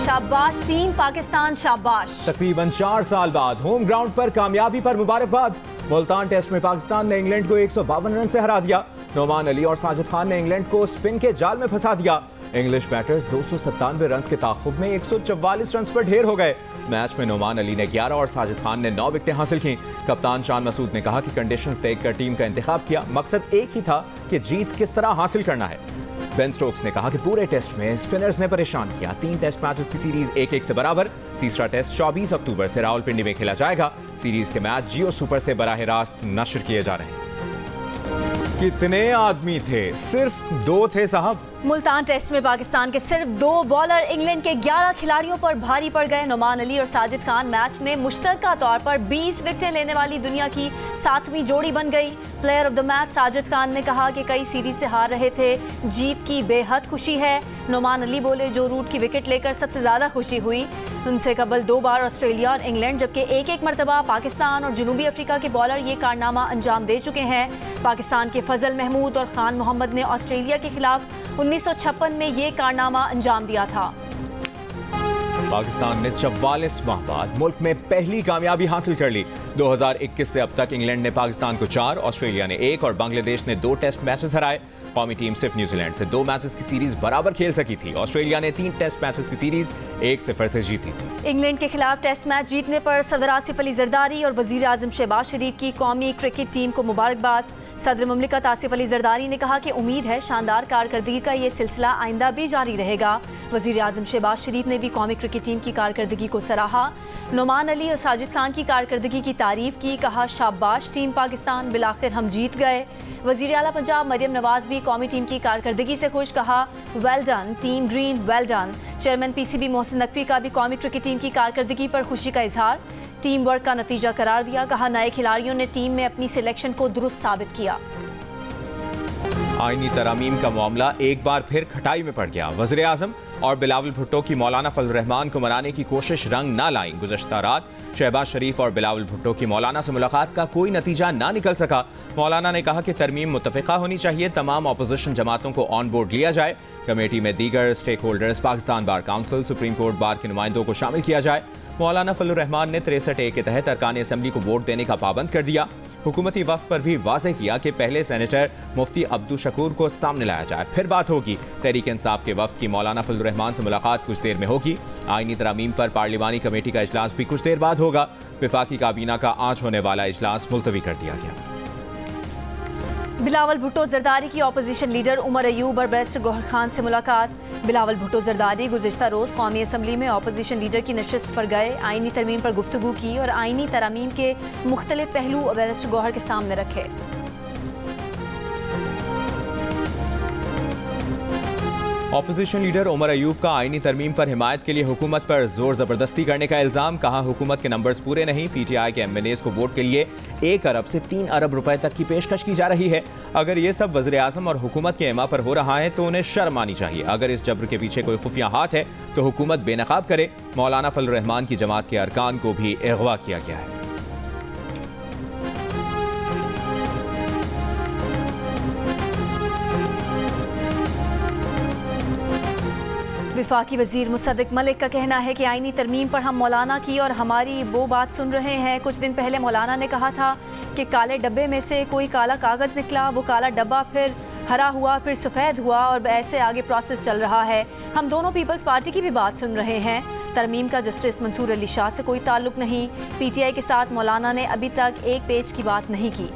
शाबाश टीम पाकिस्तान, शाबाश। तकरीबन 4 साल बाद होम ग्राउंड पर कामयाबी पर मुबारकबाद। मुल्तान टेस्ट में पाकिस्तान ने इंग्लैंड को 152 रन से हरा दिया। नोमान अली और साजिद खान ने इंग्लैंड को स्पिन के जाल में फंसा दिया। इंग्लिश बैटर्स 297 रन के ताक़ुब में 144 रन पर ढेर हो गए। मैच में नोमान अली ने 11 और साजिद खान ने 9 विकेटें हासिल की। कप्तान चांद मसूद ने कहा कि कंडीशंस देखकर टीम का इंतखाब किया, मकसद एक ही था कि जीत किस तरह हासिल करना है। बेन स्टोक्स ने कहा कि पूरे टेस्ट में स्पिनर्स ने परेशान किया। 3 टेस्ट मैचेस की सीरीज 1-1 से बराबर। तीसरा टेस्ट 24 अक्टूबर से रावलपिंडी में खेला जाएगा। सीरीज के मैच जियो सुपर से बराह रास्त नशर किए जा रहे हैं। कितने आदमी थे? सिर्फ 2 थे साहब। मुल्तान टेस्ट में पाकिस्तान के सिर्फ 2 बॉलर इंग्लैंड के 11 खिलाड़ियों पर भारी पड़ गए। नोमान अली और साजिद खान मैच में मुश्तरका तौर पर 20 विकेटें लेने वाली दुनिया की 7वीं जोड़ी बन गई। Player of the match Sajid Khan ने कहा कि कई सीरीज से हार रहे थे, जीत की बेहद खुशी है। नोमान अली बोले, जो रूट की विकेट लेकर सबसे ज्यादा खुशी हुई। उनसे कबल 2 बार ऑस्ट्रेलिया और इंग्लैंड, जबकि एक मरतबा पाकिस्तान और जनूबी अफ्रीका के बॉलर ये कारनामा अंजाम दे चुके हैं। पाकिस्तान के फजल महमूद और खान मोहम्मद ने ऑस्ट्रेलिया के खिलाफ 1956 में ये कारनामा अंजाम दिया था। पाकिस्तान ने 44 माह बाद मुल्क में पहली कामयाबी हासिल कर ली। 2021 से अब तक इंग्लैंड ने पाकिस्तान को 4, ऑस्ट्रेलिया ने 1 और बांग्लादेश ने 2 टेस्ट मैचेस हराए। कौमी टीम सिर्फ न्यूजीलैंड से 2 मैचेस की सीरीज बराबर खेल सकी थी। ऑस्ट्रेलिया ने 3 टेस्ट मैचेस की सीरीज 1-0 से जीती थी। इंग्लैंड के खिलाफ टेस्ट मैच जीतने पर सदर आसिफ अली जरदारी और वजीर आजम शहबाज शरीफ की कौमी क्रिकेट टीम को मुबारकबाद। सदर मुमलिकत आसिफ अली जरदारी ने कहा कि उम्मीद है शानदार कारकर्दगी का ये सिलसिला आइंदा भी जारी रहेगा। वजीर आजम शहबाज शरीफ ने भी कौमी क्रिकेट टीम की कारकर्दगी को सराहा। नोमान अली और साजिद खान की कारकर्दगी की तारीफ की, कहा शाबाश टीम पाकिस्तान, बिलाखिर हम जीत गए। वजीर आला पंजाब मरियम नवाज भी कौमी टीम की कारकर्दगी से खुश, कहा well done team green, well done. Chairman PCB Mohsin Naqvi का भी कौमी क्रिकेट टीम की कारकर्दगी पर खुशी का इजहार, टीम वर्क का नतीजा करार दिया। कहा नए खिलाड़ियों ने टीम में अपनी सिलेक्शन को दुरुस्त साबित किया। आईनी तरामीम का मामला एक बार फिर खटाई में पड़ गया। वज़ीर आज़म और बिलावल भुट्टो की मौलाना फजल रहमान को मनाने की कोशिश रंग ना लाई। गुज़श्ता रात शहबाज शरीफ और बिलावल भुट्टो की मौलाना से मुलाकात का कोई नतीजा ना निकल सका। मौलाना ने कहा कि तरमीम मुत्तफ़िक़ा होनी चाहिए, तमाम अपोजिशन जमातों को ऑन बोर्ड लिया जाए। कमेटी में दीगर stakeholders, Pakistan bar council, supreme court bar के नुमाइंदों को शामिल किया जाए। मौलाना फजल रहमान ने 63A के तहत अरकान असम्बली को वोट देने का पाबंद कर दिया। हुकूमती वफ्द पर भी वाज़ेह किया कि पहले सेनेटर मुफ्ती अब्दुल शकूर को सामने लाया जाए, फिर बात होगी। तहरीक इंसाफ के वफ्द की मौलाना फजल रहमान से मुलाकात कुछ देर में होगी। आईनी तरामीम पर पार्लिमानी कमेटी का इजलास भी कुछ देर बाद होगा। विफाकी काबीना का आज होने वाला इजलास मुलतवी कर दिया गया। बिलावल भुट्टो जरदारी की अपोजिशन लीडर उमर अयूब और बैरिस्टर गौहर खान से मुलाकात। बिलावल भुट्टो जरदारी गुज़िश्ता रोज़ कौमी असम्बली में अपोजिशन लीडर की नशिस्त पर गए, आईनी तरमीम पर गुफ्तगू की और आईनी तरमीम के मुख्तलिफ पहलू बैरिस्टर गौहर के सामने रखे। अपोजिशन लीडर उमर अयूब का आईनी तरमीम पर हिमायत के लिए हुकूमत पर जोर जबरदस्ती करने का इल्ज़ाम। कहा हुकूमत के नंबर्स पूरे नहीं। पीटीआई के MNAs को वोट के लिए 1 अरब से 3 अरब रुपए तक की पेशकश की जा रही है। अगर ये सब वज़ीर आज़म और हुकूमत के एमा पर हो रहा है तो उन्हें शर्म आनी चाहिए। अगर इस जबर के पीछे कोई खुफिया हाथ है तो हुकूमत बेनकाब करे। मौलाना फजल रहमान की जमात के अरकान को भी अगवा किया गया है। विफाकी वजीर मुसद्दिक मलिक का कहना है कि आईनी तरमीम पर हम मौलाना की और हमारी वो बात सुन रहे हैं। कुछ दिन पहले मौलाना ने कहा था कि काले डब्बे में से कोई काला कागज़ निकला, वो काला डब्बा फिर हरा हुआ, फिर सफ़ेद हुआ और ऐसे आगे प्रोसेस चल रहा है। हम दोनों पीपल्स पार्टी की भी बात सुन रहे हैं। तरमीम का जस्टिस मंसूर अली शाह से कोई ताल्लुक नहीं। PTI के साथ मौलाना ने अभी तक एक पेज की बात नहीं की।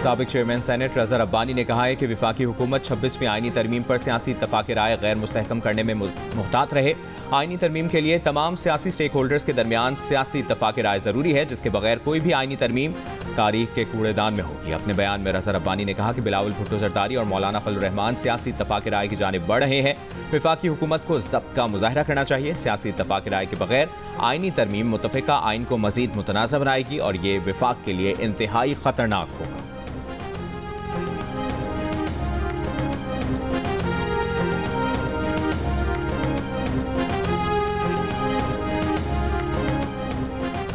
साबिक चेयरमैन सेनेट रज़ा रब्बानी ने कहा है कि विफाकी हुकूमत 26वीं आईनी तरमीम पर सियासी इत्तफाक राय गैर मुस्तहकम करने में मुहतात रहे। आईनी तरमीम के लिए तमाम सियासी स्टेक होल्डर्स के दरमियान सियासी इत्तफाक राय ज़रूरी है, जिसके बगैर कोई भी आईनी तरमीम तारीख के कूड़ेदान में होगी। अपने बयान में रज़ा रब्बानी ने कहा कि बिलावल भुट्टो जरदारी और मौलाना फजल रहमान सियासी इत्तफाक राय की जानिब बढ़ रहे हैं। विफाकी हुकूमत को ज़ब्त का मुजाहरा करना चाहिए। सियासी इत्तफाक राय के बगैर आईनी तरमीम मुतफ़िका आइन को मज़ीद मुतनाज़ बनाएगी और ये विफाक के लिए इंतहाई ख़तरनाक होगा।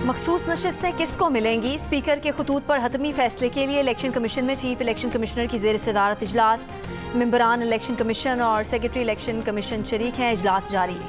मखसूस नशिस्तें किसको मिलेंगी? स्पीकर के खतूत पर हतमी फैसले के लिए इलेक्शन कमीशन में चीफ इलेक्शन कमिश्नर की ज़ेर सदारत इजलास। मेंबरान इलेक्शन कमीशन और सेक्रेटरी इलेक्शन कमीशन शरीक हैं। इजलास जारी।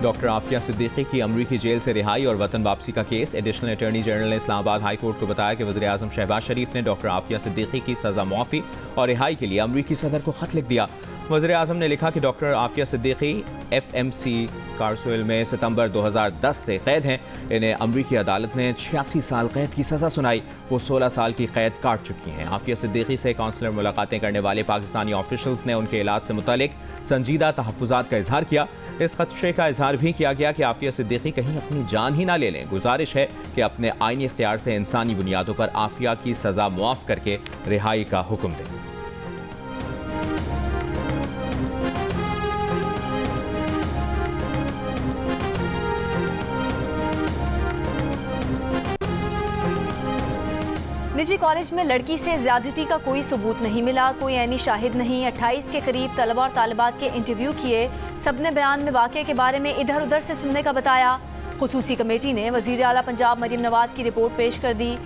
डॉक्टर आफिया सिद्दीकी की अमरीकी जेल से रिहाई और वतन वापसी का केस। एडिशनल अटॉर्नी जनरल ने इस्लामाबाद हाई कोर्ट को बताया कि वज़ीर आज़म शहबाज शरीफ ने डॉक्टर आफिया सिद्दीकी की सज़ा मुआफ़ी और रिहाई के लिए अमरीकी सदर को खत लिख दिया। वज़ीर आज़म ने लिखा कि डॉक्टर आफिया सिद्दीकी FMC कारसोइल में सितंबर 2010 से कैद हैं। इन्हें अमरीकी अदालत ने 86 साल कैद की सज़ा सुनाई। वो 16 साल की कैद काट चुकी हैं। आफिया सिद्दीकी से काउंसलर मुलाकातें करने वाले पाकिस्तानी ऑफिशल्स ने उनके इलाज से मुतालिक संजीदा तहफ़्फ़ुज़ात का इजहार किया। इस खदशे का इजहार भी किया गया कि आफिया सिद्दीकी कहीं अपनी जान ही ना ले लें। गुजारिश है कि अपने आईनी इख्तियार से इंसानी बुनियादों पर आफिया की सज़ा मुआफ़ करके रिहाई का हुक्म दें। निजी कॉलेज में लड़की से ज्यादती का कोई सबूत नहीं मिला, कोई ऐनी शाहिद नहीं। 28 के करीब तलबा और तालिबात के इंटरव्यू किए। सबने बयान में वाक़े के बारे में इधर उधर से सुनने का बताया। खुसूसी कमेटी ने वज़ीर आला पंजाब मरीम नवाज की रिपोर्ट पेश कर दी।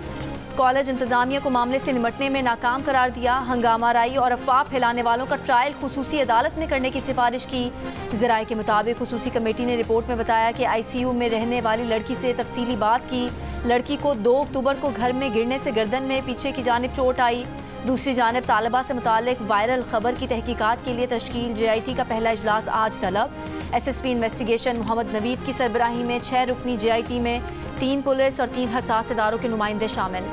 कॉलेज इंतजामिया को मामले से निमटने में नाकाम करार दिया। हंगामा राई और अफवाह फैलाने वालों का ट्रायल खुसूसी अदालत में करने की सिफारिश की। ज़राए के मुताबिक खुसूसी कमेटी ने रिपोर्ट में बताया कि ICU में रहने वाली लड़की से तफसीली बात की। लड़की को 2 अक्टूबर को घर में गिरने से गर्दन में पीछे की जानिब चोट आई। दूसरी जानिब तालिबा से मुतालिक वायरल खबर की तहकीकात के लिए तश्कील JIT का पहला इजलास आज तलब। SSP इन्वेस्टिगेशन मोहम्मद नवीद की सरबराही में 6 रुकनी JIT में 3 पुलिस और 3 हसास इदारों के नुमाइंदे शामिल।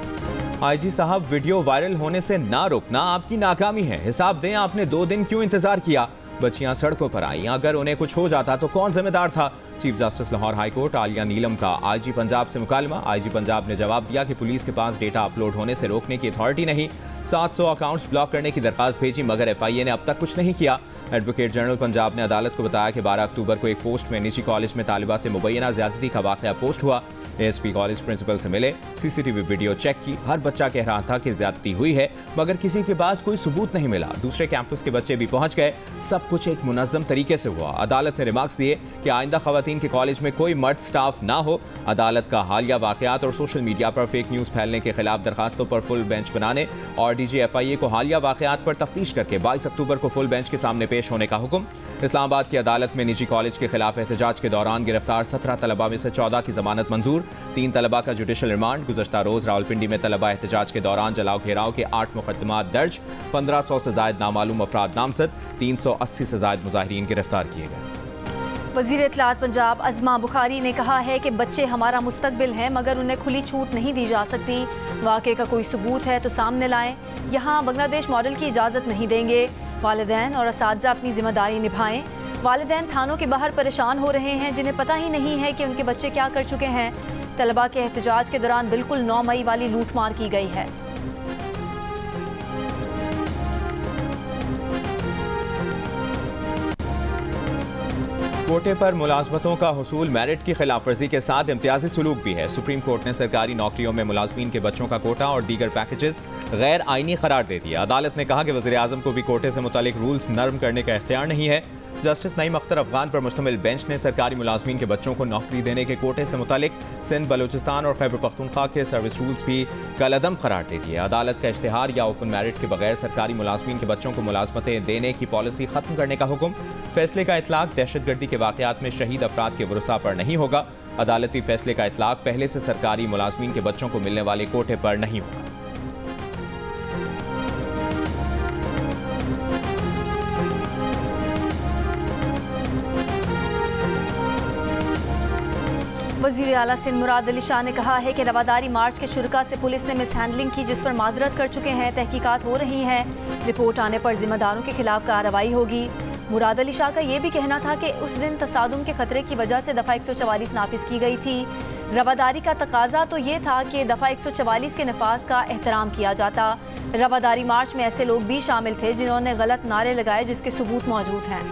IG साहब, वीडियो वायरल होने से ना रुकना आपकी नाकामी है। हिसाब दें, आपने 2 दिन क्यों इंतजार किया? बच्चियां सड़कों पर आईं, अगर उन्हें कुछ हो जाता तो कौन जिम्मेदार था? Chief justice Lahore high court Aliya Neelam का IG पंजाब से मुकालमा। IG पंजाब ने जवाब दिया कि पुलिस के पास डेटा अपलोड होने से रोकने की अथॉरिटी नहीं। 700 अकाउंट्स ब्लॉक करने की दरखास्त भेजी, मगर FIA ने अब तक कुछ नहीं किया। एडवोकेट जनरल पंजाब ने अदालत को बताया कि 12 अक्टूबर को एक पोस्ट में निजी कॉलेज में तालिबा से मुबैना ज्यादती का वाक़या पोस्ट हुआ। ASP कॉलेज प्रिंसिपल से मिले, CCTV वीडियो चेक की। हर बच्चा कह रहा था कि ज्यादती हुई है, मगर किसी के पास कोई सबूत नहीं मिला। दूसरे कैंपस के बच्चे भी पहुंच गए। सब कुछ एक मुनज़्ज़म तरीके से हुआ। अदालत ने रिमार्क्स दिए कि आइंदा खवातीन के कॉलेज में कोई मर्द स्टाफ ना हो। अदालत का हालिया वाक़यात और सोशल मीडिया पर फेक न्यूज़ फैलने के खिलाफ दरखास्तों पर फुल बेंच बनाने और DG FIA को हालिया वाक़यात पर तफ्तीश करके 22 अक्टूबर को फुल बेंच के सामने पेश होने का हुक्म। इस्लामाबाद की अदालत में निजी कॉलेज के खिलाफ एहतजाज के दौरान गिरफ्तार 17 तलबा में से 14 की जमानत मंजूर। 3 तलबा का जुडिशल रिमांड। गुज़श्ता रोज रावलपिंडी में तलबा एहतजाज के दौरान जलाओ घेराव के 8 मुकदमात दर्ज। 1500 से ज़ायद नामालूम अफराद नामजद। 380 से ज़ायद मुजाहिरीन गिरफ्तार किए गए। वज़ीर इत्तलात पंजाब अज़मा बुखारी ने कहा है कि बच्चे हमारा मुस्तकबिल हैं, मगर उन्हें खुली छूट नहीं दी जा सकती। वाक़े का कोई सबूत है तो सामने लाएं। यहाँ बांग्लादेश मॉडल की इजाज़त नहीं देंगे। वालिदैन और असातिज़ा अपनी जिम्मेदारी निभाएं। वालिदैन थानों के बाहर परेशान हो रहे हैं, जिन्हें पता ही नहीं है कि उनके बच्चे क्या कर चुके हैं। तलबा के एहतजाज के दौरान बिल्कुल 9 मई वाली लूटमार की गई है। कोटे पर मुलाजमतों का हुसूल मेरिट की खिलाफ वर्जी के साथ इम्तियाजी सलूक भी है। सुप्रीम कोर्ट ने सरकारी नौकरियों में मुलाजमीन के बच्चों का कोटा और दीगर पैकेजेस गैर आईनी करार दे दिया। अदालत ने कहा कि वज़ीर आज़म को भी कोटे से मुतालिक रूल्स नरम करने का इख्तियार नहीं है। जस्टिस नईम अख्तर अफगान पर मुश्तमिल बेंच ने सरकारी मुलाजमीन के बच्चों को नौकरी देने के कोटे से मुतालिक सिंध, बलूचिस्तान और खैबर पख्तूनख्वा के सर्विस रूल्स भी कलअदम करार दे दिए। अदालत का इश्तिहार या ओपन मेरिट के बगैर सरकारी मुलाजमीन के बच्चों को मुलाजमतें देने की पॉलिसी खत्म करने का हुक्म। फैसले का इतलाक दहशतगर्दी के वाक़यात में शहीद अफराद के वरुसा पर नहीं होगा। अदालती फैसले का इतलाक पहले से सरकारी मुलाजमीन के बच्चों को मिलने वाले कोटे पर नहीं होगा। वज़ीर आला सिंध मुराद अली शाह ने कहा है कि रवादारी मार्च के शुरका से पुलिस ने मिस हैंडलिंग की, जिस पर माजरत कर चुके हैं। तहकीकात हो रही हैं। रिपोर्ट आने पर जिम्मेदारों के खिलाफ कार्रवाई होगी। मुराद अली शाह का यह भी कहना था कि उस दिन तसादुम के खतरे की वजह से दफ़ा 144 नाफिज की गई थी। रवादारी का तकाजा तो ये था कि दफ़ा 144 के नफाज का एहतराम किया जाता। रवादारी मार्च में ऐसे लोग भी शामिल थे जिन्होंने गलत नारे लगाए, जिसके सबूत मौजूद हैं।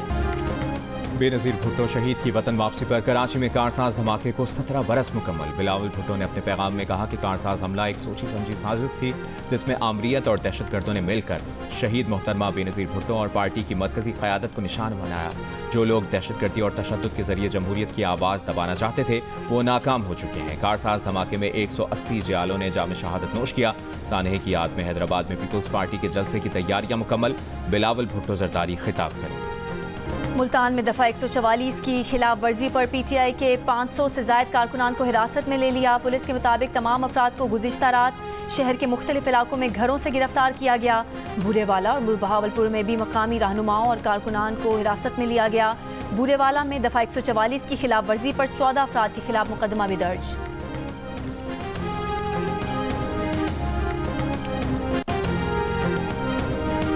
बेनज़ीर भुट्टो शहीद की वतन वापसी पर कराची में कारसाज धमाके को 17 बरस मुकम्मल। बिलावल भुट्टो ने अपने पैगाम में कहा कि कारसाज हमला एक सोची समझी साजिश थी जिसमें आमरीयत और दहशतगर्दों ने मिलकर शहीद मोहतरमा बेनज़ीर भुट्टो और पार्टी की मरकजी क़यादत को निशान बनाया। जो लोग दहशतगर्दी और तशद्दुद के जरिए जमहूरियत की आवाज़ दबाना चाहते थे वो नाकाम हो चुके हैं। कारसाज धमाके में 180 जियालों ने जाम शहादत नोश किया। सानहे की याद में हैदराबाद में पीपल्स पार्टी के जलसे की तैयारियां मुकम्मल। बिलावल भुट्टो जरदारी खिताब करेंगे। मुल्तान में दफ़ा 144 की खिलाफ वर्जी पर PTI के 500 से ज़ायद कारकुनान को हिरासत में ले लिया। पुलिस के मुताबिक तमाम अफराद को गुज़िश्ता रात शहर के मुख्तलिफ इलाकों में घरों से गिरफ्तार किया गया। बूरेवाला और बहावलपुर में भी मकामी रहनुमाओं और कारकुनान को हिरासत में लिया गया। बूरेवाला में दफ़ा 144 की खिलाफ वर्जी पर 14 अफराद के खिलाफ मुकदमा भी दर्ज।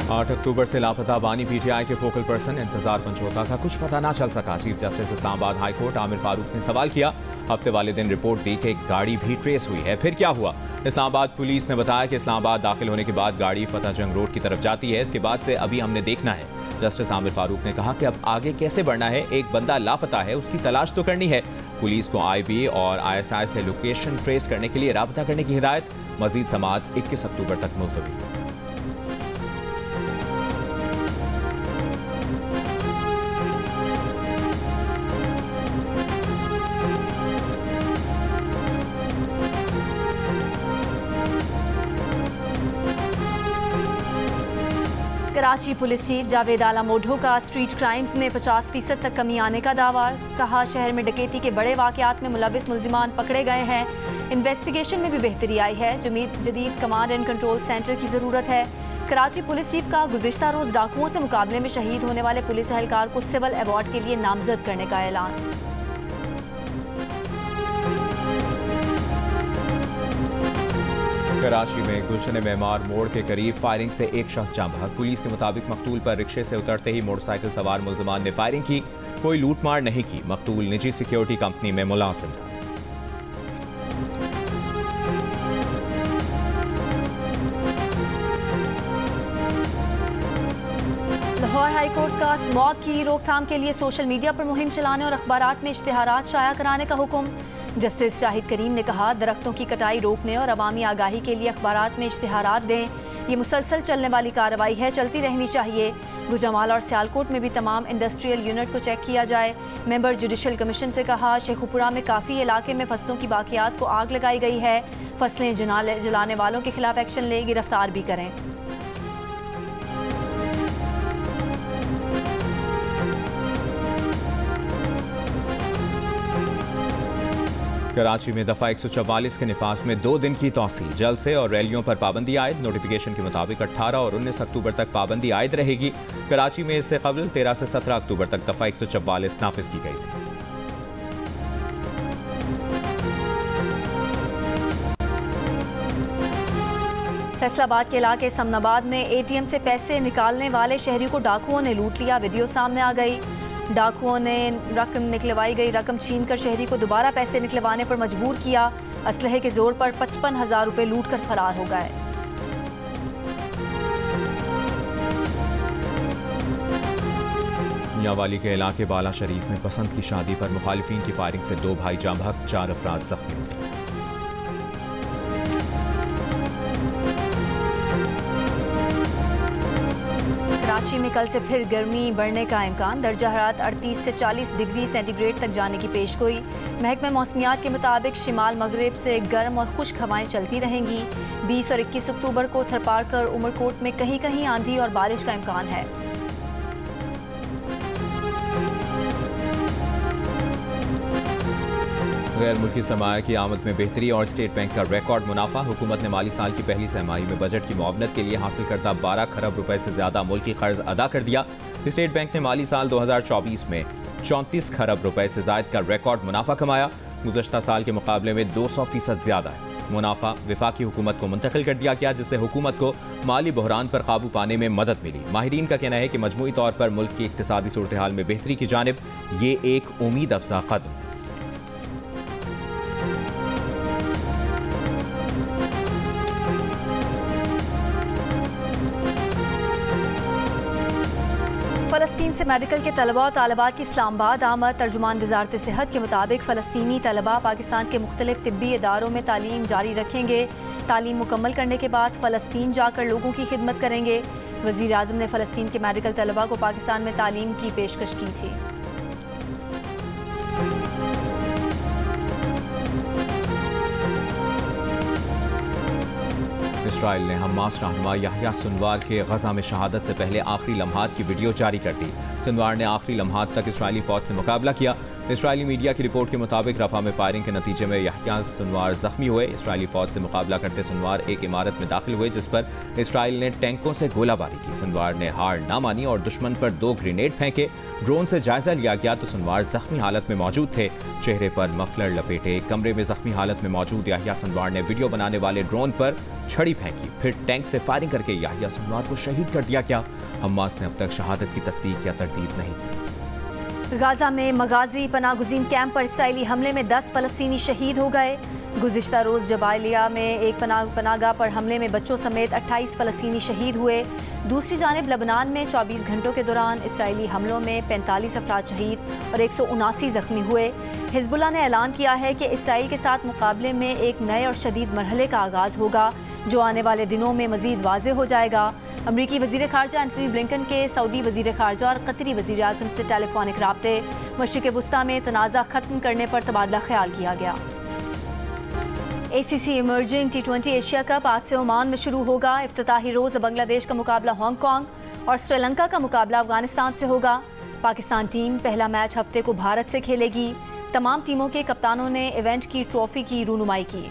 8 अक्टूबर से लापता बानी PTI के फोकल पर्सन इंतजार पंचोता का कुछ पता ना चल सका। Chief justice Islamabad high court Aamir Farooq ने सवाल किया। हफ्ते वाले दिन रिपोर्ट दी कि एक गाड़ी भी ट्रेस हुई है। फिर क्या हुआ? इस्लामाबाद पुलिस ने बताया कि इस्लामाबाद दाखिल होने के बाद गाड़ी फतेह जंग रोड की तरफ जाती है। इसके बाद से अभी हमने देखना है। जस्टिस आमिर फारूक ने कहा कि अब आगे कैसे बढ़ना है। एक बंदा लापता है, उसकी तलाश तो करनी है। पुलिस को IB और ISI से लोकेशन ट्रेस करने के लिए राबता करने की हिदायत। मजीद समाअत 21 अक्टूबर तक मुलतवी। कराची पुलिस चीफ जावेद आला मोढो का स्ट्रीट क्राइम्स में 50% तक कमी आने का दावा। कहा शहर में डकैती के बड़े वाकयात में मुलविस मुल्जिमान पकड़े गए हैं। इन्वेस्टिगेशन में भी बेहतरी आई है। जदीद कमांड एंड कंट्रोल सेंटर की ज़रूरत है। कराची पुलिस चीफ का गुज़िश्ता रोज़ डाकुओं से मुकाबले में शहीद होने वाले पुलिस एहलकार को सिविल अवार्ड के लिए नामजद करने का ऐलान। कराची में गुलशन मेमार मोड़ के करीब फायरिंग से एक शख्स जाँ बहक। पुलिस के मुताबिक मकतूल पर रिक्शे से उतरते ही मोटरसाइकिल सवार मुल्जिमान ने फायरिंग की। कोई लूटमार नहीं की। मकतूल निजी सिक्योरिटी कंपनी में मुलाजिम था। लाहौर हाईकोर्ट का स्मॉग की रोकथाम के लिए सोशल मीडिया पर मुहिम चलाने और अखबारात में इश्तिहारात शाया कराने का हुक्म। जस्टिस शाहिद करीम ने कहा दरख्तों की कटाई रोकने और अवामी आगाही के लिए अखबारात में इश्तिहारात दें। ये मुसलसल चलने वाली कार्रवाई है, चलती रहनी चाहिए। गुजरावाला और सियालकोट में भी तमाम इंडस्ट्रियल यूनिट को चेक किया जाए। मेंबर जुडिशल कमीशन से कहा शेखुपुरा में काफ़ी इलाके में फसलों की बाकियात को आग लगाई गई है। फसलें जलाने वालों के खिलाफ एक्शन लें, गिरफ्तार भी करें। कराची में दफ़ा 144 के निफाज में 2 दिन की तौसी। जलसे और रैलियों पर पाबंदी आयद। नोटिफिकेशन के मुताबिक 18 और 19 अक्टूबर तक पाबंदी आयद रहेगी। कराची में इससे कबल 13 से 17 अक्टूबर तक दफ़ा 144 नाफिज की गई थी। फैसलाबाद के इलाके समनाबाद में ATM से पैसे निकालने वाले शहरी को डाकुओं ने लूट लिया। वीडियो सामने आ गई। डाकुओं ने निकलवाई गई रकम छीनकर शहरी को दोबारा पैसे निकलवाने पर मजबूर किया। असलहे के जोर पर 55,000 रुपये लूट कर फरार हो गए। मियांवाली के इलाके बाला शरीफ में पसंद की शादी पर मुखालिफिन की फायरिंग से 2 भाई जाँ बहक, 4 अफराद जख्मी हुए। कराची में कल से फिर गर्मी बढ़ने का इम्कान। दर्जा हरारत 38 से 40 डिग्री सेंटीग्रेड तक जाने की पेशगोई। महकमा मौसमियात के मुताबिक शिमाल मगरिब से गर्म और खुश्क हवाएं चलती रहेंगी। 20 और 21 अक्टूबर को थरपारकर उमरकोट में कहीं कहीं आंधी और बारिश का इम्कान है। गैर मुल्की सरमाया की आमद में बेहतरी और स्टेट बैंक का रिकॉर्ड मुनाफा। हुकूमत ने माली साल की पहली सहमाही में बजट की मुआवनत के लिए हासिल करता 12 खरब रुपए से ज्यादा मुल्की कर्ज अदा कर दिया। स्टेट बैंक ने माली साल 2024 में 34 खरब रुपए से ज्यादा का रिकॉर्ड मुनाफा कमाया। गुज़श्ता साल के मुकाबले में 200% ज्यादा है। मुनाफा वफाकी हुकूमत को मुंतकिल कर दिया गया, जिससे हुकूमत को माली बहरान पर काबू पाने में मदद मिली। माहिरीन का कहना है कि मजमूई तौर पर मुल्क की इक्तिसादी सूरत हाल में बेहतरी की जानिब ये एक उम्मीद अफजा कदम है। फ़लस्तीन से से मेडिकल के तलबा और तालिबात की इस्लामाबाद आमद। तर्जुमान वजारत सेहत के मुताबिक फ़लस्तीनी तलबा पाकिस्तान के मुख्तलिफ तिब्बी इदारों में तालीम जारी रखेंगे। तालीम मुकम्मल करने के बाद फ़लस्तीन जाकर लोगों की खिदमत करेंगे। वज़ीर आज़म ने फ़लस्तीन के मेडिकल तलबा को पाकिस्तान में तालीम की पेशकश की थी। इसराइल ने हमास रहनुमा याह्या सिनवार के गजा में शहादत से पहले आखिरी लम्हात की वीडियो जारी कर दी। सिनवार ने आखिरी लम्हात तक इसराइली फौज से मुकाबला किया। इसराइली मीडिया की रिपोर्ट के मुताबिक रफा में फायरिंग के नतीजे में याह्या सिनवार जख्मी हुए। इसराइली फौज से मुकाबला करते सिनवार एक इमारत में दाखिल हुए जिस पर इसराइल ने टैंकों से गोलाबारी की। सिनवार ने हार ना मानी और दुश्मन पर 2 ग्रेनेड फेंके। ड्रोन से जायजा लिया गया तो सिनवार जख्मी हालत में मौजूद थे। चेहरे पर मफलर लपेटे कमरे में जख्मी हालत में मौजूद याह्या सिनवार ने वीडियो बनाने वाले ड्रोन पर छड़ी फेंकी, फिर टैंक से फायरिंग करके याह्या सिनवार को शहीद कर दिया गया। हमास ने अब तक शहादत की तस्दीक या तरदीद नहीं की। गाजा में मगाजी पनागुज़ीन कैंप पर इसराइली हमले में 10 फ़लस्तीनी शहीद हो गए। गुज़िश्ता रोज़ जबालिया में एक पनागाह पर हमले में बच्चों समेत 28 फ़लस्तीनी शहीद हुए। दूसरी जानिब लबनान में 24 घंटों के दौरान इसराइली हमलों में 45 अफराद शहीद और 179 जख्मी हुए। हिज़्बुल्लाह ने ऐलान किया है कि इसराइल के साथ मुकाबले में एक नए और शदीद मरहले का आगाज़ होगा जो आने वाले दिनों में मज़ीद वाज़े हो जाएगा। अमरीकी वज़ीर ख़ारजा एंटनी ब्लिंकन के सऊदी वज़ीर ख़ारजा और कतरी वज़ीर आज़म से टेलीफोनिक राब्ते मशरिक़ वुस्ता में तनाज़ा ख़त्म करने पर तबादला ख्याल किया गया। ACC emerging T20 Asia cup आज से ओमान में शुरू होगा। इफ्तिताही रोज़ बांग्लादेश का मुकाबला हांगकॉन्ग और श्रीलंका का मुकाबला अफगानिस्तान से होगा। पाकिस्तान टीम पहला मैच हफ्ते को भारत से खेलेगी। तमाम टीमों के कप्तानों ने इवेंट की ट्रॉफी की रूनुमाई की।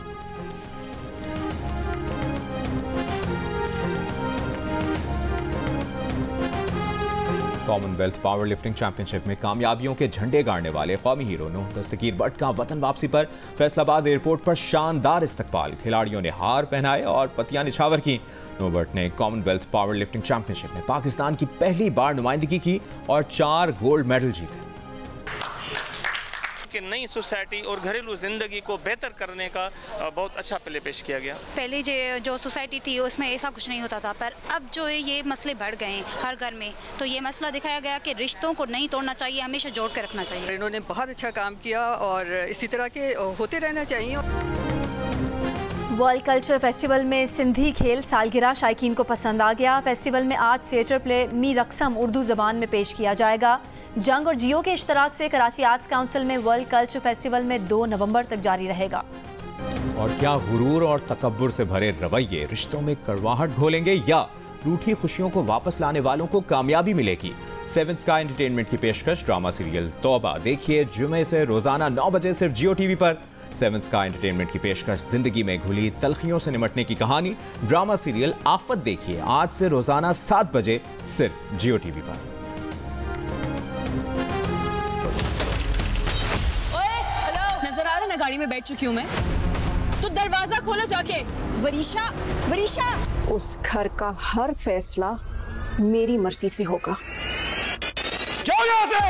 कॉमनवेल्थ पावर लिफ्टिंग चैंपियनशिप में कामयाबियों के झंडे गाड़ने वाले कौमी हीरो नो दस्तगीर भट्ट का वतन वापसी पर फैसलाबाद एयरपोर्ट पर शानदार इस्तकबाल। खिलाड़ियों ने हार पहनाए और पतियां निछावर की। नो भट्ट ने कॉमनवेल्थ पावर लिफ्टिंग चैंपियनशिप में पाकिस्तान की पहली बार नुमाइंदगी की और 4 गोल्ड मेडल जीते। कि नई सोसाइटी और घरेलू ज़िंदगी को बेहतर करने का बहुत अच्छा प्ले पेश किया गया। पहले जो सोसाइटी थी उसमें ऐसा कुछ नहीं होता था, पर अब जो है ये मसले बढ़ गए हैं हर घर में। तो ये मसला दिखाया गया कि रिश्तों को नहीं तोड़ना चाहिए, हमेशा जोड़ कर रखना चाहिए। इन्होंने बहुत अच्छा काम किया और इसी तरह के होते रहना चाहिए। वर्ल्ड कल्चर फेस्टिवल में सिंधी खेल सालगिरह शायकीन को पसंद आ गया। फेस्टिवल में आज थिएटर प्ले मी रक्सम उर्दू ज़बान में पेश किया जाएगा। जंग और जियो के इश्तराक से कराची आर्ट्स काउंसिल में वर्ल्ड कल्चर फेस्टिवल में 2 नवंबर तक जारी रहेगा। और क्या गुरूर और तकब्बुर से भरे रवैये रिश्तों में कड़वाहट घोलेंगे या रूठी खुशियों को वापस लाने वालों को कामयाबी मिलेगी? 7 स्काई एंटरटेनमेंट की पेशकश ड्रामा सीरियल तौबा देखिए जुमे से रोजाना 9 बजे सिर्फ जियो टीवी पर। 7 स्काई एंटरटेनमेंट की पेशकश जिंदगी में घुली तलखियों से निमटने की कहानी ड्रामा सीरियल आफत देखिए आज से रोजाना 7 बजे सिर्फ जियो टीवी पर। नजर आ रहा ना गाड़ी में बैठ चुकी हूँ मैं, तो दरवाजा खोलो जाके। वरीशा, वरीशा। उस घर का हर फैसला मेरी मर्जी से होगा। जाओ यहाँ से।